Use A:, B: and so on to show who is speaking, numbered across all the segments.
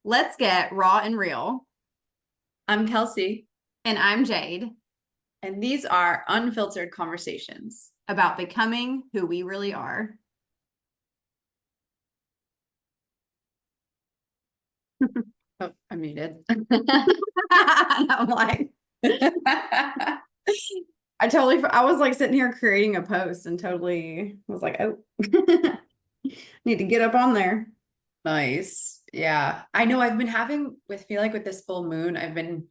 A: Let's get raw and real.
B: I'm Kelsey,
A: And I'm Jade,
B: and these are unfiltered conversations.
A: about becoming who we really are.
B: Oh, I muted.
A: And I'm like, I was like sitting here creating a post and totally was like, oh, need to get up on there.
B: Nice. Yeah. I know I've been feel like with this full moon, I've been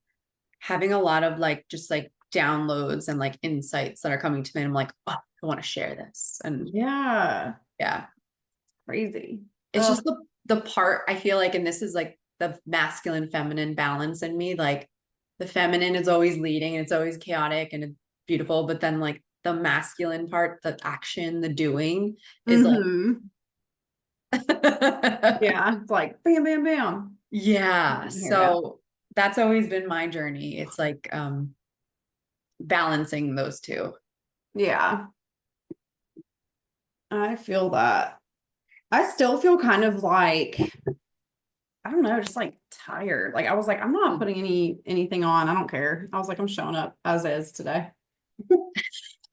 B: having a lot of just like downloads and like insights that are coming to me. And I'm like, oh, I want to share this. And
A: Yeah,
B: yeah,
A: crazy.
B: it's
A: Oh,
B: just the part I feel like, and this is like the masculine feminine balance in me. Like the feminine is always leading and it's always chaotic and it's beautiful, but then like the masculine part, the action, the doing is like
A: mm-hmm. Yeah, it's like bam, bam, bam.
B: yeah.
A: I hear that.
B: So that's always been my journey. It's like balancing those two.
A: Yeah, I feel that. I still feel kind of like I don't know, just like tired. Like I was like, I'm not putting anything on. I don't care. I was like, I'm showing up as is today.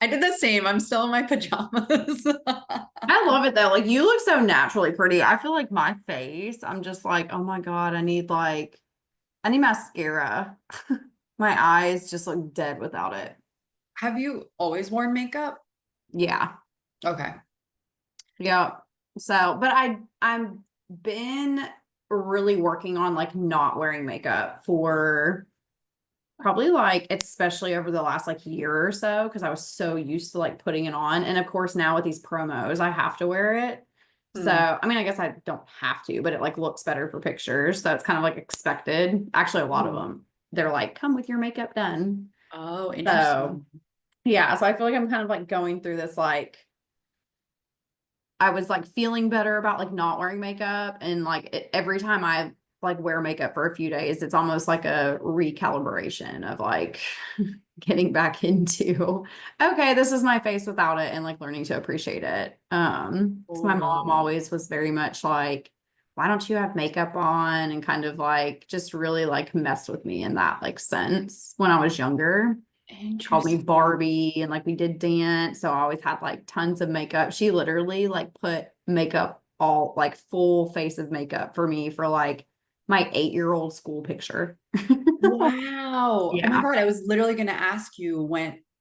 B: I did the same. I'm still in my pajamas.
A: I love it though. Like you look so naturally pretty. I feel like my face, I'm just like, oh my God, I need mascara. My eyes just look dead without it.
B: Have you always worn makeup?
A: Yeah.
B: Okay.
A: Yeah. So, but I've been really working on like not wearing makeup for probably like especially over the last like year or so because I was so used to like putting it on. And of course now with these promos, I have to wear it. So,
B: Hmm.
A: I mean, I guess I don't have to, but it like looks better for pictures. So it's kind of like expected. Actually, a lot of
B: Hmm.
A: them, they're like, come with your makeup done.
B: Oh,
A: So,
B: interesting.
A: yeah. So I feel like I'm kind of like going through this like I was like feeling better about like not wearing makeup and like every time I like wear makeup for a few days, it's almost like a recalibration of like getting back into okay, this is my face without it and like learning to appreciate it. 'Cause my mom
B: Oh,
A: always was very much like, why don't you have makeup on and kind of like just really like messed with me in that like sense when I was younger called me
B: interesting.
A: Barbie and like we did dance. So I always had like tons of makeup. She literally like put makeup all like full face of makeup for me for like my 8-year-old school picture.
B: Wow. Oh my
A: Yeah.
B: God. I was literally going to ask you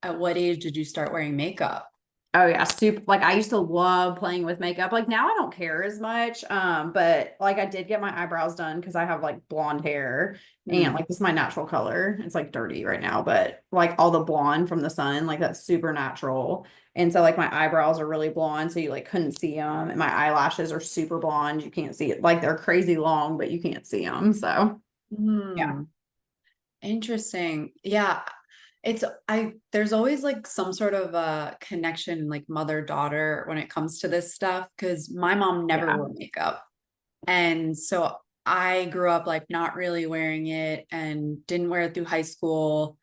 B: at what age did you start wearing makeup?
A: Oh yeah, super. Like I used to love playing with makeup. Like now I don't care as much. But like I did get my eyebrows done because I have like blonde hair and
B: Hmm.
A: like this is my natural color. It's like dirty right now, but like all the blonde from the sun, like that's super natural. And so like my eyebrows are really blonde, so you like couldn't see them. And my eyelashes are super blonde. You can't see it. Like they're crazy long, but you can't see them. So yeah.
B: Hmm. Interesting. Yeah. There's always like some sort of a connection, like mother daughter, when it comes to this stuff, because my mom never
A: Yeah.
B: wore makeup. And so I grew up like not really wearing it and didn't wear it through high school.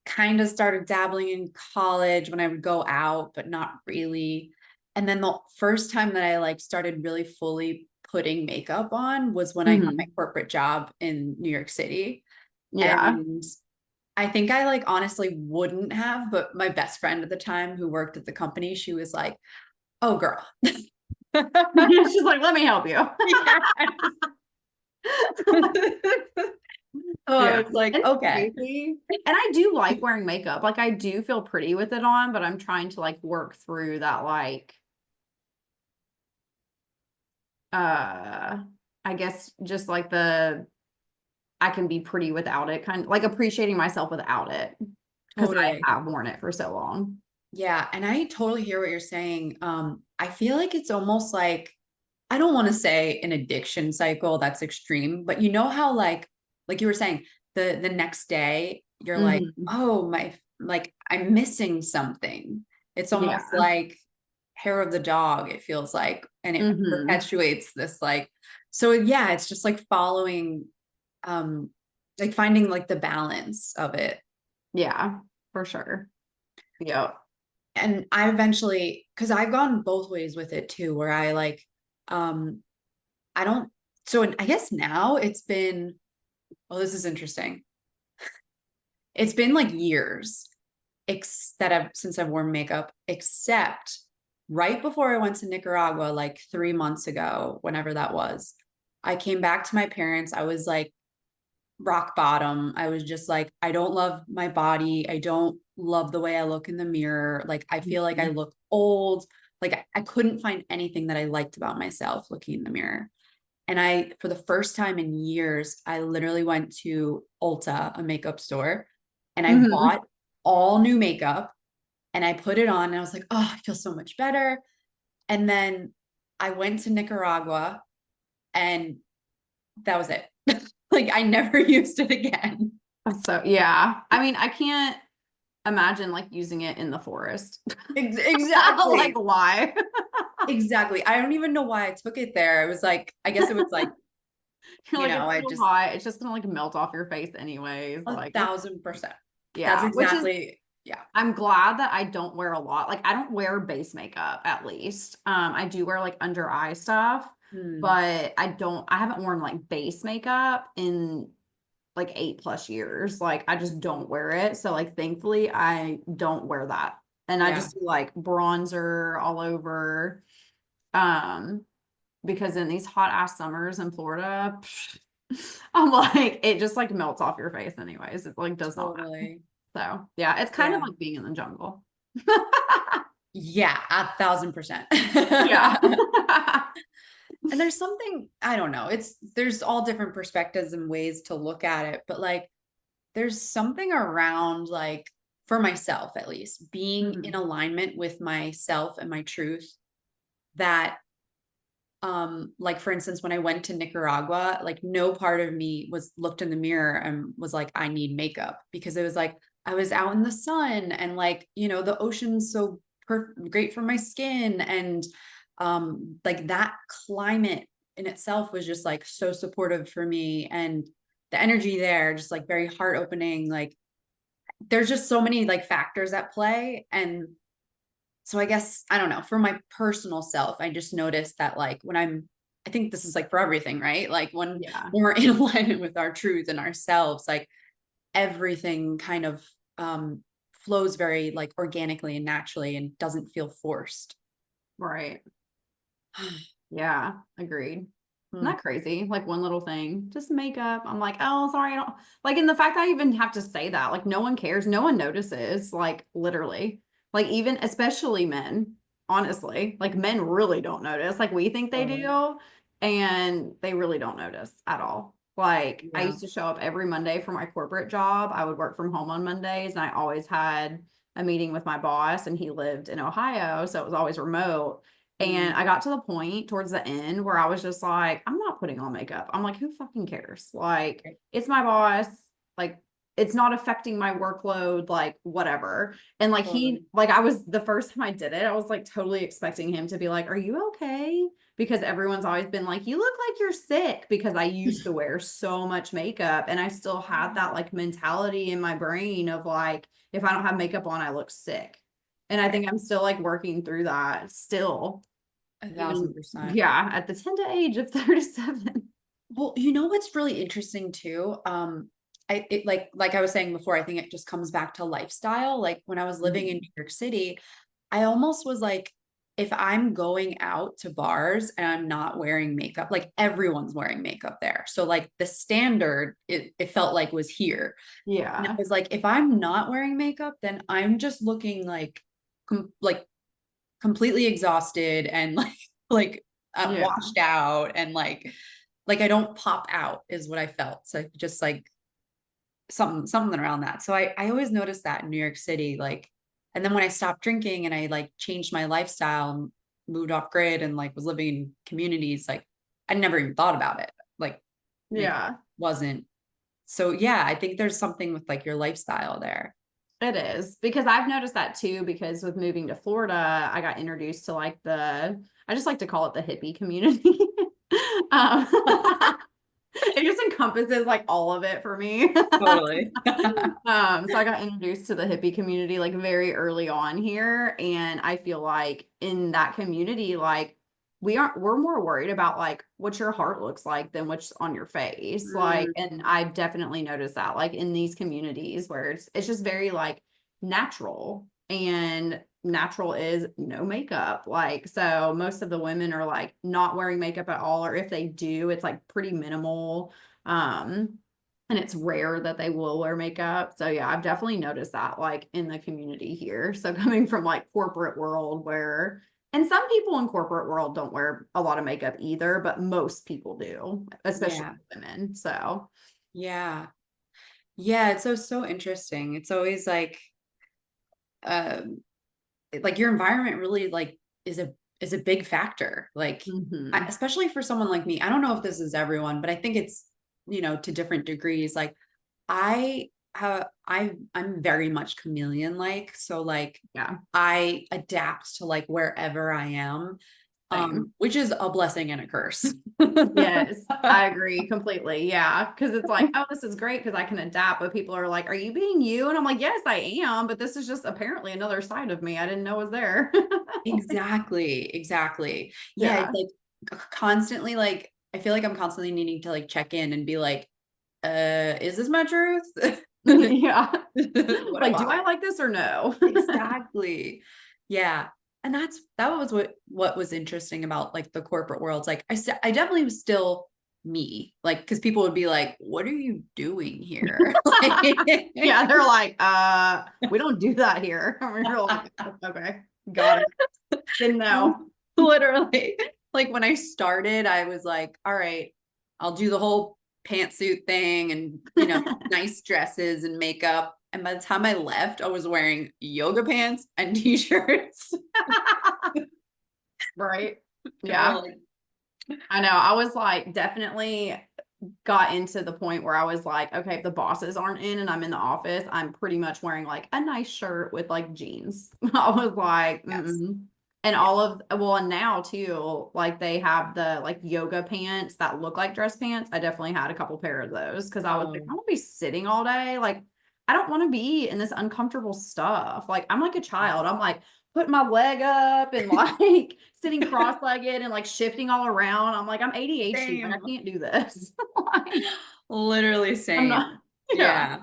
B: Kind of started dabbling in college when I would go out, but not really. And then the first time that I like started really fully putting makeup on was when I got my
A: Hmm.
B: corporate job in New York City.
A: Yeah.
B: And I think I like honestly wouldn't have, but my best friend at the time who worked at the company, she was like, "Oh, girl."
A: She's like, let me help you.
B: Yes. Oh, I
A: Yeah.
B: was like,
A: And
B: okay.
A: crazy. And I do like wearing makeup. Like I do feel pretty with it on, but I'm trying to like work through that like uh I guess just like the I can be pretty without it kind of like appreciating myself without it because I
B: Totally.
A: have worn it for so long.
B: Yeah, and I totally hear what you're saying. I feel like it's almost like I don't want to say an addiction cycle, that's extreme, but you know how like you were saying, the next day you're like,
A: Hmm.
B: "Oh, my like I'm missing something." It's almost
A: Yeah.
B: like hair of the dog, it feels like, and it
A: Hmm.
B: perpetuates this like so yeah, it's just like following um like finding like the balance of it.
A: Yeah, for sure. Yeah.
B: And I eventually, because I've gone both ways with it too, where I like, um, I don't so I guess now it's been, oh, this is interesting. It's been like years since I've worn makeup, except right before I went to Nicaragua, like 3 months ago, whenever that was, I came back to my parents. I was like rock bottom. I was just like, I don't love my body. I don't love the way I look in the mirror. Like, I feel like I
A: Mhm.
B: look old. Like, I couldn't find anything that I liked about myself looking in the mirror. And for the first time in years, I literally went to Ulta, a makeup store, and I
A: Mhm.
B: bought all new makeup and I put it on and I was like, oh, I feel so much better. And then I went to Nicaragua and that was it. Like, I never used it again.
A: So yeah, I mean, I can't imagine like using it in the forest. Like
B: Exactly.
A: why?
B: Exactly. I don't even know why I took it there. It was like, I guess it was like,
A: You're like, it's
B: I
A: so
B: just
A: hot. It's just gonna like melt off your face anyways.
B: a
A: Like, let's,
B: 1000%. That's
A: yeah, which is,
B: exactly, yeah.
A: I'm glad that I don't wear a lot. Like, I don't wear base makeup at least. I do wear like under eye stuff,
B: Hmm.
A: but I haven't worn like base makeup in like 8+ years. Like, I just don't wear it. So, like, thankfully, I don't wear that. And I
B: Yeah,
A: just do like bronzer all over. Um, because in these hot ass summers in Florida, I'm like, it just like melts off your face anyways. It like does not matter.
B: totally.
A: So yeah, it's kind of
B: Yeah.
A: like being in the jungle.
B: Yeah, 1000%.
A: Yeah.
B: And there's something, I don't know, there's all different perspectives and ways to look at it, but like there's something around like for myself at least being in
A: Mhm.
B: alignment with myself and my truth that like for instance when I went to Nicaragua, like no part of me was looked in the mirror and was like I need makeup because it was like I was out in the sun and like the ocean's so great for my skin and like that climate in itself was just like so supportive for me and the energy there just like very heart opening like there's just so many like factors at play and so I guess I don't know for my personal self I just noticed that like when I think this is like for everything right like
A: Yeah.
B: when we're in alignment with our truth and ourselves like everything kind of um flows very like organically and naturally and doesn't feel forced.
A: Right. Yeah. Agreed. Isn't
B: Hmm.
A: that crazy? Like one little thing, just makeup. I'm like, oh, sorry, I don't like. And the fact that I even have to say that, like, no one cares, no one notices, like, literally, like, even especially men, honestly, like, men really don't notice. Like, we think they
B: Totally.
A: do, and they really don't notice at all. Like, I
B: Yeah.
A: used to show up every Monday for my corporate job. I would work from home on Mondays, and I always had a meeting with my boss, and he lived in Ohio, so it was always remote. And
B: Mm.
A: I got to the point towards the end where I was just like, I'm not putting on makeup. I'm like, who fucking cares? Like, it's my boss. Like, it's not affecting my workload, like, whatever. And like,
B: Totally.
A: I was the first time I did it, I was like totally expecting him to be like, are you okay? Because everyone's always been like, you look like you're sick because I used to wear so much makeup. And I still had that like mentality in my brain of like, if I don't have makeup on, I look sick. And I
B: Right.
A: think I'm still like working through that still.
B: A
A: Even,
B: thousand percent.
A: yeah, at the tender age of 37.
B: Well, what's really interesting too? Like I was saying before, I think it just comes back to lifestyle. Like when I was living in
A: Mhm.
B: New York City, I almost was like, if I'm going out to bars and I'm not wearing makeup, like everyone's wearing makeup there. So like the standard, it felt like was here. And it
A: Yeah.
B: was like, if I'm not wearing makeup, then I'm just looking like completely exhausted and like
A: Yeah.
B: washed out and like I don't pop out is what I felt. So just like something around that. So I always noticed that in New York City, like, and then when I stopped drinking and I like changed my lifestyle and moved off grid and like was living in communities, like I never even thought about it. Like makeup
A: Yeah.
B: wasn't. So yeah, I think there's something with like your lifestyle there.
A: It is because I've noticed that too. Because with moving to Florida, I got introduced to like I just like to call it the hippie community. um, it just encompasses like all of it for me.
B: Totally.
A: So I got introduced to the hippie community like very early on here, and I feel like in that community, like we're more worried about like what your heart looks like than what's on your face. Like,
B: Mm,
A: and I definitely noticed that like in these communities where it's just very like natural, and natural is no makeup. Like, so most of the women are like not wearing makeup at all, or if they do, it's like pretty minimal. Um, and it's rare that they will wear makeup. So yeah, I've definitely noticed that like in the community here. So coming from like corporate world where, and some people in corporate world don't wear a lot of makeup either, but most people do, especially
B: yeah.
A: women. So
B: Yeah. Yeah. It's so interesting. It's always um, like your environment really like is a big factor. Like,
A: mhm.
B: especially for someone like me, I don't know if this is everyone, but I think it's, to different degrees. Like I'm very much chameleon like. So like
A: Yeah,
B: I adapt to like wherever I am,
A: same.
B: which is a blessing and a curse.
A: Yes, I agree completely. Yeah, because it's like, oh, this is great because I can adapt, but people are like, are you being you? And I'm like, yes, I am, but this is just apparently another side of me I didn't know was there.
B: Exactly, exactly. Yeah, it's
A: Yeah.
B: like constantly like I feel like I'm constantly needing to like check in and be like, is this my truth?
A: Yeah.
B: What am
A: Like, do I
B: I?
A: like this or no?
B: Exactly. Yeah. And that was what was interesting about like the corporate worlds. Like I definitely was still me. Like, because people would be like, what are you doing here?
A: Yeah, they're like, we don't do that here. And we're like, okay, got it. Didn't know.
B: Literally. Like when I started, I was like, all right, I'll do the whole pantsuit thing and, nice dresses and makeup. And by the time I left, I was wearing yoga pants and t-shirts.
A: Right.
B: They were
A: Yeah.
B: like,
A: I know. I was like, definitely got into the point where I was like, okay, if the bosses aren't in and I'm in the office, I'm pretty much wearing like a nice shirt with like jeans. I was like,
B: yes.
A: mm-mm. And
B: Yeah.
A: all of, well, and now too, like they have the like yoga pants that look like dress pants. I definitely had a couple pair of those because I was like,
B: Oh,
A: I don't want to be sitting all day. Like, I don't want to be in this uncomfortable stuff. Like, I'm like a child. I'm like, putting my leg up and like sitting cross-legged and like shifting all around. I'm like, I'm ADHD, like I
B: same.
A: can't do this. Like,
B: Literally
A: I'm
B: same.
A: not, yeah.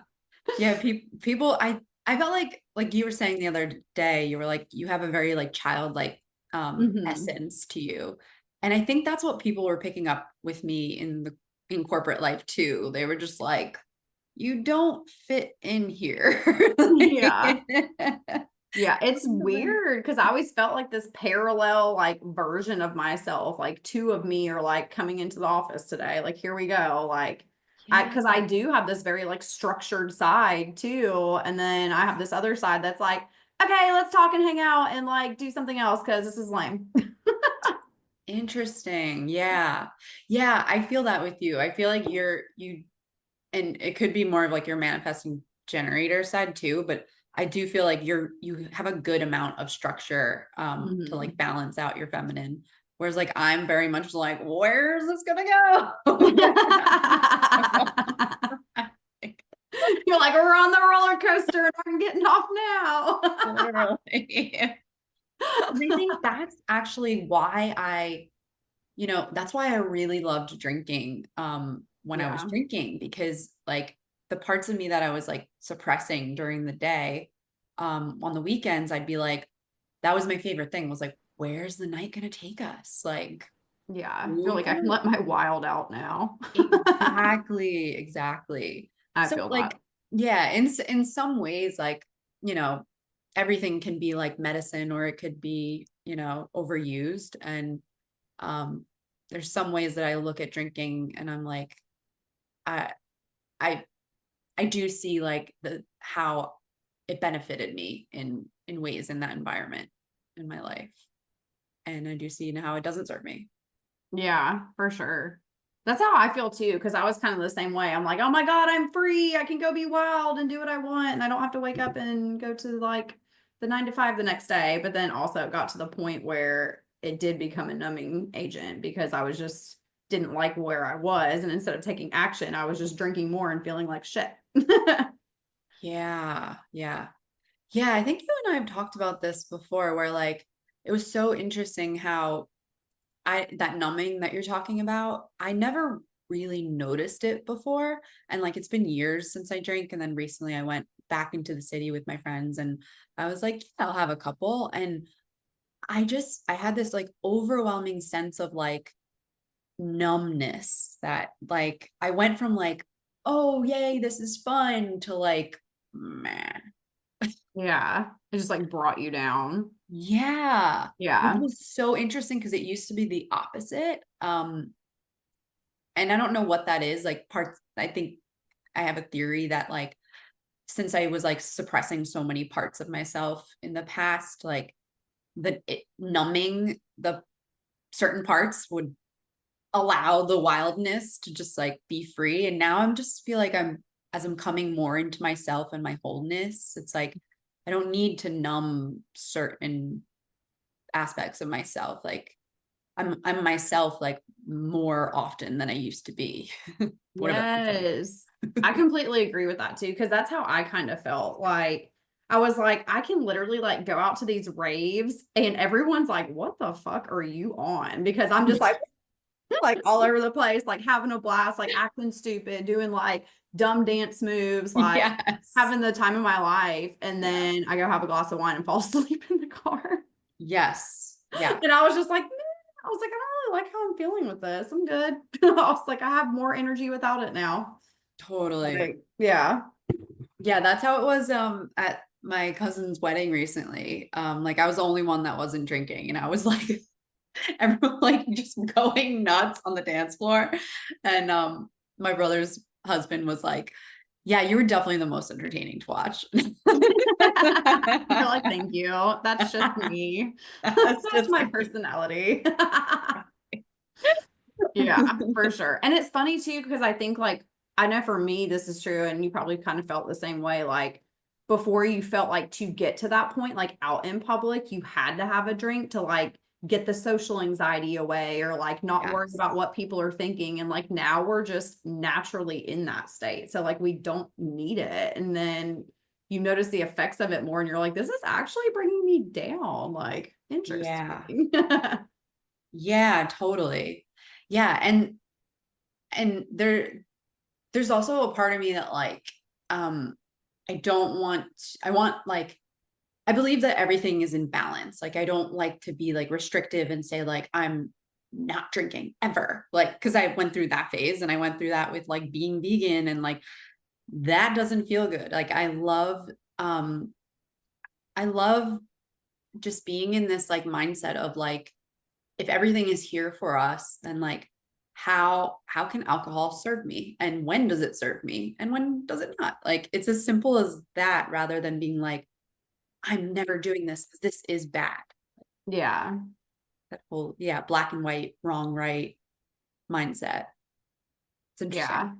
B: Yeah. Yeah, people I felt like you were saying the other day, you were like you have a very like childlike
A: Hmm.
B: essence to you. And I think that's what people were picking up with me in corporate life too. They were just like, you don't fit in here.
A: Yeah.
B: Like-
A: Yeah, it's weird because I always felt like this parallel like version of myself. Like two of me are like coming into the office today. Like here we go. Like I
B: Yeah.
A: because I do have this very like structured side too. And then I have this other side that's like, okay, let's talk and hang out and like do something else because this is lame.
B: Interesting. Yeah. Yeah, I feel that with you. I feel like you and it could be more of like your manifesting generator side too, but I do feel like you have a good amount of structure to like
A: Mhm.
B: balance out your feminine. Whereas like I'm very much like, where's this gonna go?
A: You're like, we're on the roller coaster and I'm getting off now.
B: Literally. And I think that's actually why that's why I really loved drinking when I was
A: Yeah.
B: drinking, because like the parts of me that I was like suppressing during the day, on the weekends I'd be like, that was my favorite thing, was like, where's the night gonna take us? Like,
A: Yeah. You're like, I can
B: where?
A: let my wild out now.
B: Exactly, exactly.
A: I
B: So
A: feel
B: like,
A: that.
B: yeah, in some ways, like, you know, everything can be like medicine, or it could be, overused. And um, there's some ways that I look at drinking and I'm like, I I I do see like the how it benefited me in ways in that environment in my life. And I do see now how it doesn't serve me.
A: Yeah, for sure. That's how I feel too, because I was kind of the same way. I'm like, oh my God, I'm free. I can go be wild and do what I want. And I don't have to wake up and go to like the 9 to 5 the next day. But then also it got to the point where it did become a numbing agent because I was just didn't like where I was. And instead of taking action, I was just drinking more and feeling like shit.
B: Yeah, yeah. Yeah, I think you and I have talked about this before, where like it was so interesting how that numbing that you're talking about, I never really noticed it before. And like, it's been years since I drank. And then recently I went back into the city with my friends and I was like, yeah, I'll have a couple. And I had this like overwhelming sense of like numbness that like, I went from like, oh, yay, this is fun to like, man.
A: Yeah. It just like brought you down.
B: Yeah. Which
A: Yeah.
B: was so interesting because it used to be the opposite. And I don't know what that is. Like parts, I think I have a theory that like since I was like suppressing so many parts of myself in the past, like numbing the certain parts would allow the wildness to just like be free. And now I'm just feel like as I'm coming more into myself and my wholeness, it's like I don't need to numb certain aspects of myself. Like I'm myself like more often than I used to be. Whatever that makes
A: Yes. I completely agree with that too, because that's how I kind of felt. Like, I was like, I can literally like go out to these raves and everyone's like, what the fuck are you on? Because I'm just like all over the place, like having a blast, like acting stupid, doing like dumb dance moves,
B: sense.
A: like
B: Yes.
A: having the time of my life. And
B: Yeah.
A: then I go have a glass of wine and fall asleep in the car.
B: Yes. Yeah.
A: And I was just like, "Man," I was like, I don't really like how I'm feeling with this. I'm good. I was like, I have more energy without it now.
B: Totally.
A: Like, yeah.
B: Yeah, that's how it was at my cousin's wedding recently. Like I was the only one that wasn't drinking and I was like everyone like just going nuts on the dance floor. And my brother's husband was like, yeah, you were definitely the most entertaining to watch.
A: You're like, thank you. That's just me.
B: That's
A: That's
B: just
A: my
B: me.
A: personality. Yeah, for sure. And it's funny too, because I think like, I know for me, this is true. And you probably kind of felt the same way. Like before you felt like to get to that point, like out in public, you had to have a drink to like get the social anxiety away or like not worry
B: Yes.
A: about what people are thinking. And like now we're just naturally in that state. So like we don't need it. And then you notice the effects of it more and you're like, this is actually bringing me down. Like,
B: Yeah.
A: interesting.
B: Yeah, totally. Yeah. And there's also a part of me that like um I don't want I want like I believe that everything is in balance. Like I don't like to be like restrictive and say like I'm not drinking ever. Like because I went through that phase and I went through that with like being vegan and like that doesn't feel good. Like um I love just being in this like mindset of like if everything is here for us, then like how can alcohol serve me? And when does it serve me? And when does it not? Like it's as simple as that rather than being like, I'm never doing this because this is bad.
A: Yeah.
B: That whole, yeah, black and white, wrong, right mindset. It's interesting.
A: Yeah.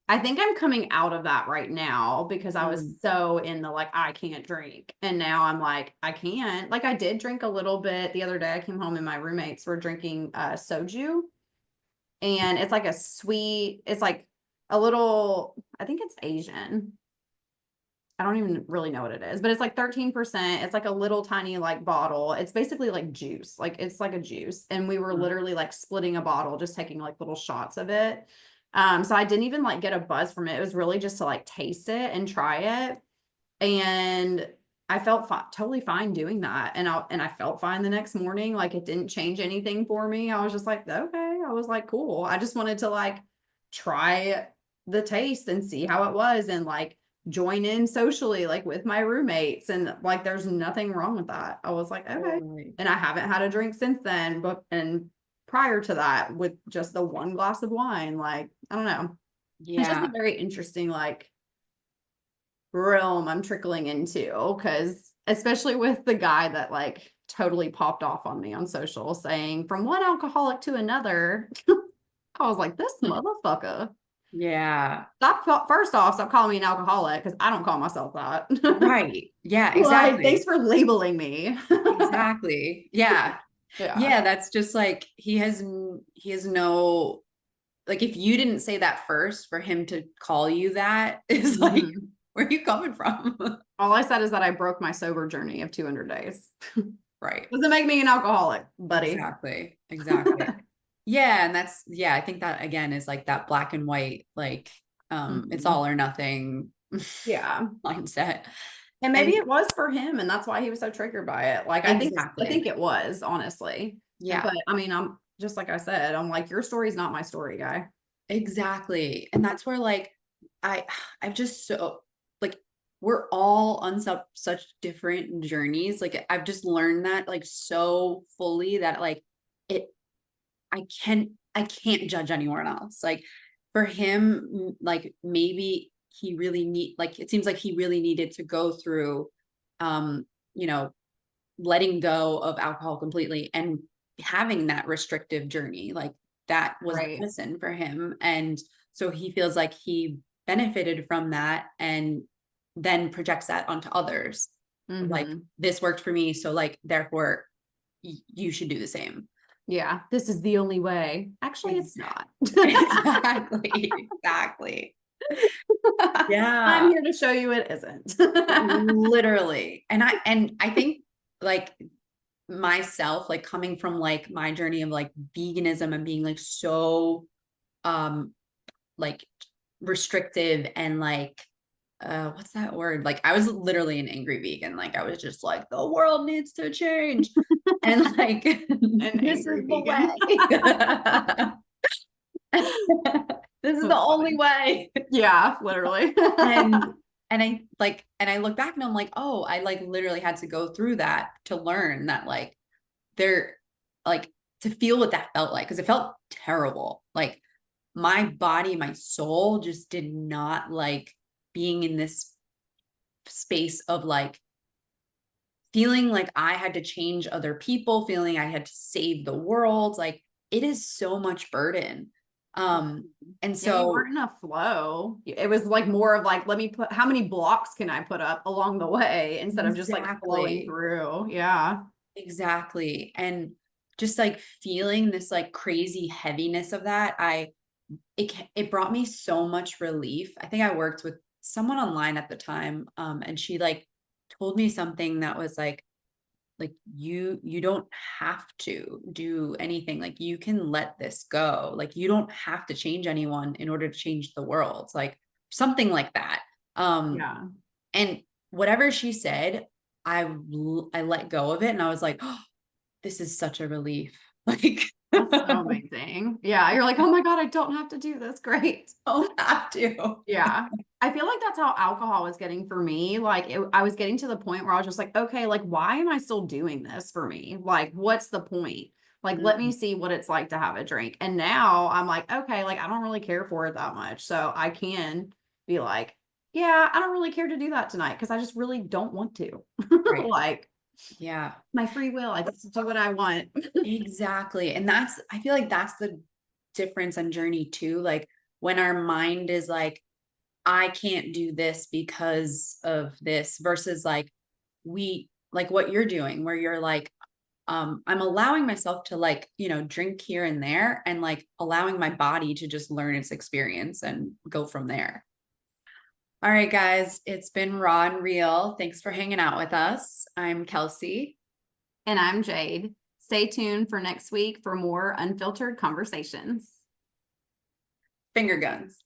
A: I think I'm coming out of that right now because I was
B: Mm,
A: so in the like, I can't drink. And now I'm like, I can't. Like, I did drink a little bit the other day. I came home and my roommates were drinking soju. And it's like a sweet, it's like a little, I think it's Asian. I don't even really know what it is, but it's like 13%. It's like a little tiny like bottle. It's basically like juice. Like it's like a juice. And we were
B: mm,
A: literally like splitting a bottle, just taking like little shots of it. So I didn't even like get a buzz from it. It was really just to like taste it and try it. And I felt totally fine doing that. And I felt fine the next morning. Like it didn't change anything for me. I was just like, okay. I was like, cool. I just wanted to like try the taste and see how it was and like join in socially, like with my roommates. And like there's nothing wrong with that. I was like, okay.
B: totally.
A: And I haven't had a drink since then, but and prior to that with just the one glass of wine, like, I don't know. It's just a
B: Yeah.
A: very interesting, like realm I'm trickling into because especially with the guy that like totally popped off on me on social saying from one alcoholic to another. I was like, this motherfucker.
B: Yeah.
A: First off, stop calling me an alcoholic because I don't call myself that.
B: Right. Yeah,
A: Like, thanks
B: exactly.
A: for labeling me.
B: Exactly. Yeah.
A: Yeah.
B: Yeah, that's just like he has no like if you didn't say that first for him to call you that is like
A: Mhm.
B: where are you coming from?
A: All I said is that I broke my sober journey of 200 days.
B: Right.
A: Doesn't make me an alcoholic, buddy.
B: Exactly. Exactly. Yeah. And that's, yeah, I think that again is like that black and white, like, it's
A: Mhm.
B: all or nothing
A: Yeah.
B: mindset.
A: And maybe
B: And
A: it was for him, and that's why he was so triggered by it. Like, I
B: exactly.
A: think it was, honestly.
B: Yeah,
A: But I mean, I'm just like I said, I'm like, your story's not my story, guy.
B: exactly. And that's where like I I've just so like we're all on such different journeys. Like I've just learned that like so fully that like it I can't judge anyone else. Like for him, like maybe he really need like it seems like he really needed to go through you know, letting go of alcohol completely and having that restrictive journey. Like that was
A: Right.
B: medicine for him. And so he feels like he benefited from that and then projects that onto others. Like
A: Hmm.
B: this worked for me. So like, therefore you should do the same.
A: Yeah. This is the only way. Actually,
B: Ex-
A: it's not.
B: Exactly. Exactly.
A: I'm
B: Yeah.
A: here to show you it isn't.
B: Literally. And I think like myself, like coming from like my journey of like veganism and being like so um like restrictive and like what's that word, like I was literally an angry vegan, like I was just like the world needs to change and like
A: An
B: this
A: angry
B: is the
A: vegan.
B: way. This is the
A: That's
B: only
A: funny.
B: way.
A: Yeah, literally.
B: and and I look back and I'm like, oh, I like literally had to go through that to learn that like they're like to feel what that felt like because it felt terrible. Like my body, my soul just did not like being in this space of like feeling like I had to change other people, feeling I had to save the world. Like it is so much burden. And
A: Yeah, you
B: so
A: weren't in a flow. It was like more of like, let me put how many blocks can I put up along the way instead of just like flowing
B: exactly.
A: through. Yeah.
B: Exactly. And just like feeling this like crazy heaviness of that, it brought me so much relief. I think I worked with someone online at the time, and she like told me something that was like you don't have to do anything. Like you can let this go. Like you don't have to change anyone in order to change the world. Like something like that. Um,
A: Yeah.
B: and whatever she said, I let go of it and I was like, oh, this is such a relief. Like
A: That's so amazing. Yeah. You're like, oh my God, I don't have to do this. Great.
B: don't have to.
A: Yeah. I feel like that's how alcohol was getting for me. Like I was getting to the point where I was just like, okay, like why am I still doing this for me? Like, what's the point? Like, let
B: Mhm.
A: me see what it's like to have a drink. And now I'm like, okay, like I don't really care for it that much. So I can be like, yeah, I don't really care to do that tonight because I just really don't want to.
B: Right.
A: Like
B: Yeah,
A: my free will, I just do what I want.
B: exactly. And that's, I feel like that's the difference and journey too. Like when our mind is like, I can't do this because of this versus like like what you're doing where you're like, I'm allowing myself to like, drink here and there and like allowing my body to just learn its experience and go from there. All right, guys, it's been raw and real. Thanks for hanging out with us. I'm Kelsey.
A: And I'm Jade. Stay tuned for next week for more unfiltered conversations.
B: Finger guns.